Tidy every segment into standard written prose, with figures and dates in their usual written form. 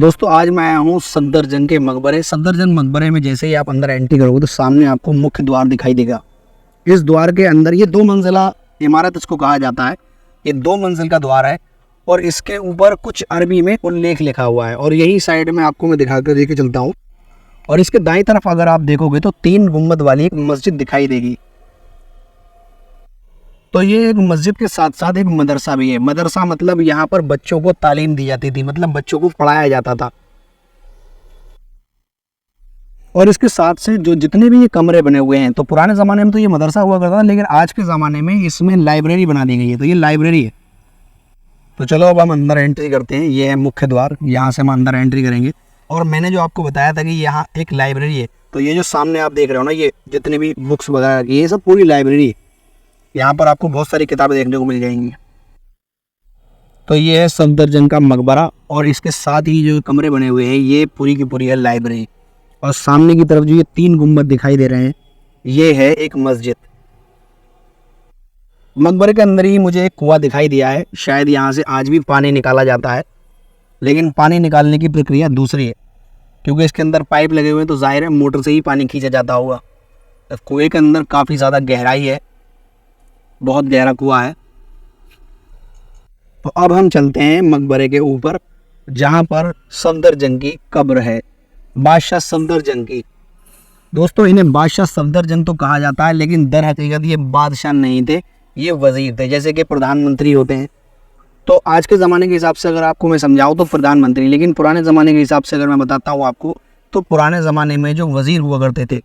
दोस्तों आज मैं आया हूँ सफदरजंग के मकबरे। सफदरजंग मकबरे में जैसे ही आप अंदर एंट्री करोगे तो सामने आपको मुख्य द्वार दिखाई देगा। इस द्वार के अंदर ये 2 मंजिला इमारत इसको कहा जाता है। ये 2 मंजिल का द्वार है और इसके ऊपर कुछ अरबी में उल्लेख लिखा हुआ है और यही साइड में आपको मैं दिखा कर लेके चलता हूँ। और इसके दाईं तरफ अगर आप देखोगे तो 3 गुंबद वाली एक मस्जिद दिखाई देगी। तो ये एक मस्जिद के साथ साथ एक मदरसा भी है। मदरसा मतलब यहाँ पर बच्चों को तालीम दी जाती थी, मतलब बच्चों को पढ़ाया जाता था। और इसके साथ से जो जितने भी ये कमरे बने हुए हैं, तो पुराने ज़माने में तो ये मदरसा हुआ करता था, लेकिन आज के ज़माने में इसमें लाइब्रेरी बना दी गई है। तो ये लाइब्रेरी है। तो चलो अब हम अंदर एंट्री करते हैं। ये है मुख्य द्वार, यहाँ से हम अंदर एंट्री करेंगे। और मैंने जो आपको बताया था कि यहाँ एक लाइब्रेरी है, तो ये जो सामने आप देख रहे हो ना, ये जितने भी बुक्स वगैरह की ये सब पूरी लाइब्रेरी है। यहाँ पर आपको बहुत सारी किताबें देखने को मिल जाएंगी। तो ये है सफदरजंग का मकबरा और इसके साथ ही जो कमरे बने हुए हैं ये पूरी की पूरी है लाइब्रेरी। और सामने की तरफ जो ये 3 गुंबद दिखाई दे रहे हैं ये है एक मस्जिद। मकबरे के अंदर ही मुझे एक कुआं दिखाई दिया है। शायद यहाँ से आज भी पानी निकाला जाता है, लेकिन पानी निकालने की प्रक्रिया दूसरी है, क्योंकि इसके अंदर पाइप लगे हुए हैं तो जाहिर है मोटर से ही पानी खींचा जाता होगा। कुएं के अंदर काफ़ी ज़्यादा गहराई है, बहुत गहरा कुआं है। तो अब हम चलते हैं मकबरे के ऊपर, जहाँ पर सफदरजंग की कब्र है, बादशाह सफदरजंग की। दोस्तों इन्हें बादशाह सफदरजंग तो कहा जाता है, लेकिन दर हकीकत ये बादशाह नहीं थे, ये वजीर थे। जैसे कि प्रधानमंत्री होते हैं, तो आज के ज़माने के हिसाब से अगर आपको मैं समझाऊँ तो प्रधानमंत्री, लेकिन पुराने ज़माने के हिसाब से अगर मैं बताता हूँ आपको, तो पुराने ज़माने में जो वज़ीर हुआ करते थे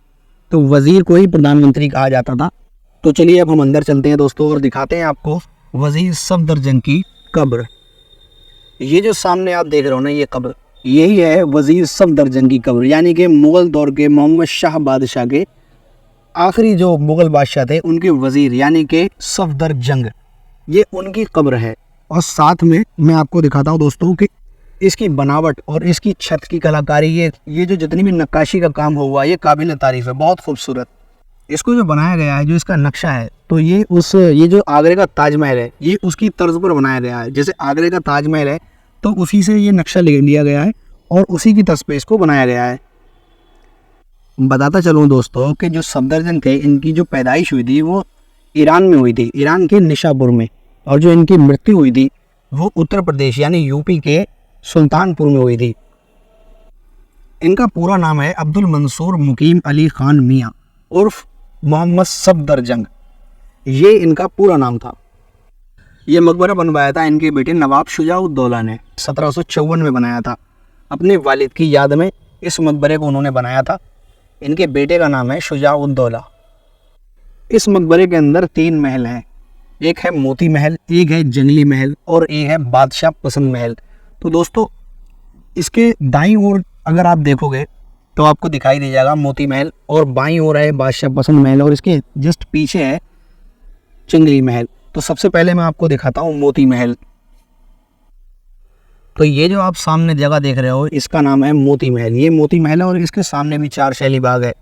तो वज़ीर को ही प्रधानमंत्री कहा जाता था। तो चलिए अब हम अंदर चलते हैं दोस्तों और दिखाते हैं आपको वज़ीर सफदरजंग की कब्र। ये जो सामने आप देख रहे हो ना, ये कब्र यही है वज़ीर सफदरजंग की कब्र, यानी कि मुग़ल दौर के मोहम्मद शाह बादशाह के आखिरी जो मुग़ल बादशाह थे उनके वज़ीर यानी कि सफदरजंग, ये उनकी कब्र है। और साथ में मैं आपको दिखाता हूँ दोस्तों कि इसकी बनावट और इसकी छत की कलाकारी, ये जो जितनी भी नक्काशी का काम हुआ ये काबिल तारीफ़ है, बहुत खूबसूरत। इसको जो बनाया गया है, जो इसका नक्शा है, तो ये जो आगरे का ताजमहल है ये उसकी तर्ज पर बनाया गया है। जैसे आगरे का ताजमहल है तो उसी से ये नक्शा लिया गया है और उसी की तर्ज पे इसको बनाया गया है। बताता चलूँ दोस्तों कि जो सफदरजंग थे इनकी जो पैदाइश हुई थी वो ईरान में हुई थी, ईरान के निशापुर में। और जो इनकी मृत्यु हुई थी वो उत्तर प्रदेश यानी यूपी के सुल्तानपुर में हुई थी। इनका पूरा नाम है अब्दुल मंसूर मुकीम अली खान मियाँ उर्फ मोहम्मद सफदरजंग, ये इनका पूरा नाम था। ये मकबरा बनवाया था इनके बेटे नवाब शुजा-उद-दौला ने 1754 में बनाया था। अपने वालिद की याद में इस मकबरे को उन्होंने बनाया था। इनके बेटे का नाम है शुजा-उद-दौला। इस मकबरे के अंदर 3 महल हैं, एक है मोती महल, एक है जंगली महल और एक है बादशाह पसंद महल। तो दोस्तों इसके दाईं ओर अगर आप देखोगे तो आपको दिखाई दे जाएगा मोती महल और बाईं ओर है बादशाह पसंद महल और इसके जस्ट पीछे है जंगली महल। तो सबसे पहले मैं आपको दिखाता हूँ मोती महल। तो ये जो आप सामने जगह देख रहे हो इसका नाम है मोती महल। ये मोती महल है और इसके सामने भी 4 शैली बाग है।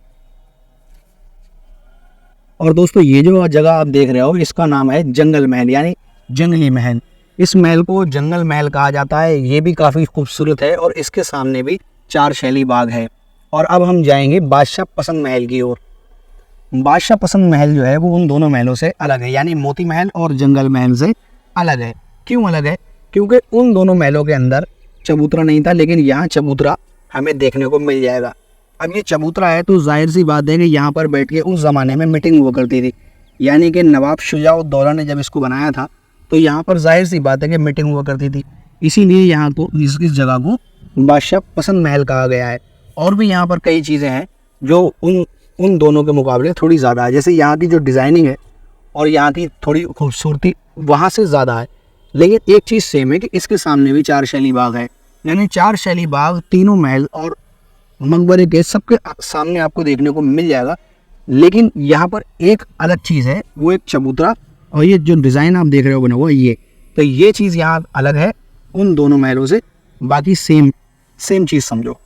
और दोस्तों ये जो जगह आप देख रहे हो इसका नाम है जंगल महल यानी जंगली महल। इस महल को जंगल महल कहा जाता है। ये भी काफ़ी खूबसूरत है और इसके सामने भी 4 शैली बाग है। और अब हम जाएंगे बादशाह पसंद महल की ओर। बादशाह पसंद महल जो है वो उन दोनों महलों से अलग है, यानी मोती महल और जंगल महल से अलग है। क्यों अलग है? क्योंकि उन दोनों महलों के अंदर चबूतरा नहीं था, लेकिन यहाँ चबूतरा हमें देखने को मिल जाएगा। अब ये चबूतरा है तो जाहिर सी बात है कि यहाँ पर बैठ के उस ज़माने में मीटिंग हुआ करती थी, यानी कि नवाब शुजा-उद-दौला ने जब इसको बनाया था तो यहाँ पर जाहिर सी बात है कि मीटिंग हुआ करती थी। इसीलिए यहाँ को इस जगह को बादशाह पसंद महल कहा गया है। और भी यहाँ पर कई चीज़ें हैं जो उन दोनों के मुकाबले थोड़ी ज़्यादा है। जैसे यहाँ की जो डिज़ाइनिंग है और यहाँ की थोड़ी खूबसूरती वहाँ से ज़्यादा है। लेकिन एक चीज़ सेम है कि इसके सामने भी 4 शैली बाग है, यानी 4 शैली बाग तीनों महल और मकबरे के सबके सामने आपको देखने को मिल जाएगा। लेकिन यहाँ पर एक अलग चीज़ है, वो एक चबूतरा और ये जो डिज़ाइन आप देख रहे हो बना हुआ ये, तो ये चीज़ यहाँ अलग है उन दोनों महलों से। बाकी सेम चीज़ समझो।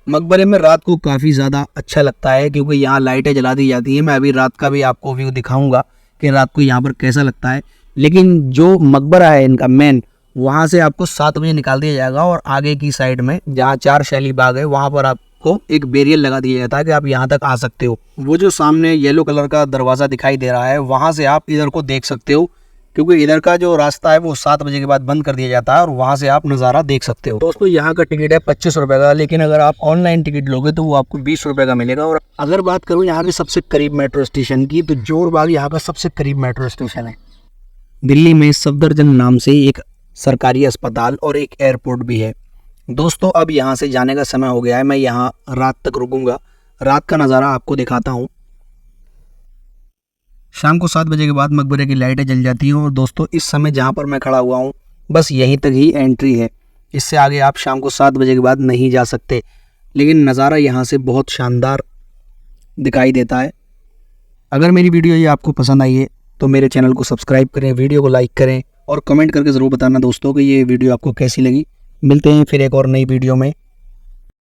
मकबरे में रात को काफ़ी ज़्यादा अच्छा लगता है क्योंकि यहाँ लाइटें जला दी जाती हैं। मैं अभी रात का भी आपको व्यू दिखाऊंगा कि रात को यहाँ पर कैसा लगता है। लेकिन जो मकबरा है इनका मेन, वहाँ से आपको 7 बजे निकाल दिया जाएगा और आगे की साइड में जहाँ 4 शैली बाग है वहाँ पर आपको एक बैरियर लगा दिया जाता है कि आप यहाँ तक आ सकते हो। वो जो सामने येलो कलर का दरवाज़ा दिखाई दे रहा है वहाँ से आप इधर को देख सकते हो, क्योंकि इधर का जो रास्ता है वो 7 बजे के बाद बंद कर दिया जाता है और वहाँ से आप नज़ारा देख सकते हो। दोस्तों यहाँ का टिकट है 25 रुपये का, लेकिन अगर आप ऑनलाइन टिकट लोगे तो वो आपको 20 रुपये का मिलेगा। और अगर बात करूँ यहाँ के सबसे करीब मेट्रो स्टेशन की, तो जोरबाग यहाँ का सबसे करीब मेट्रो स्टेशन है। दिल्ली में सफदरजंग नाम से एक सरकारी अस्पताल और एक एयरपोर्ट भी है। दोस्तों अब यहाँ से जाने का समय हो गया है, मैं यहाँ रात तक रुकूंगा, रात का नज़ारा आपको दिखाता हूँ। शाम को 7 बजे के बाद मकबरे की लाइटें जल जाती हैं और दोस्तों इस समय जहाँ पर मैं खड़ा हुआ हूँ बस यहीं तक ही एंट्री है, इससे आगे आप शाम को 7 बजे के बाद नहीं जा सकते। लेकिन नज़ारा यहाँ से बहुत शानदार दिखाई देता है। अगर मेरी वीडियो ये आपको पसंद आई है तो मेरे चैनल को सब्सक्राइब करें, वीडियो को लाइक करें और कमेंट करके ज़रूर बताना दोस्तों कि ये वीडियो आपको कैसी लगी। मिलते हैं फिर एक और नई वीडियो में।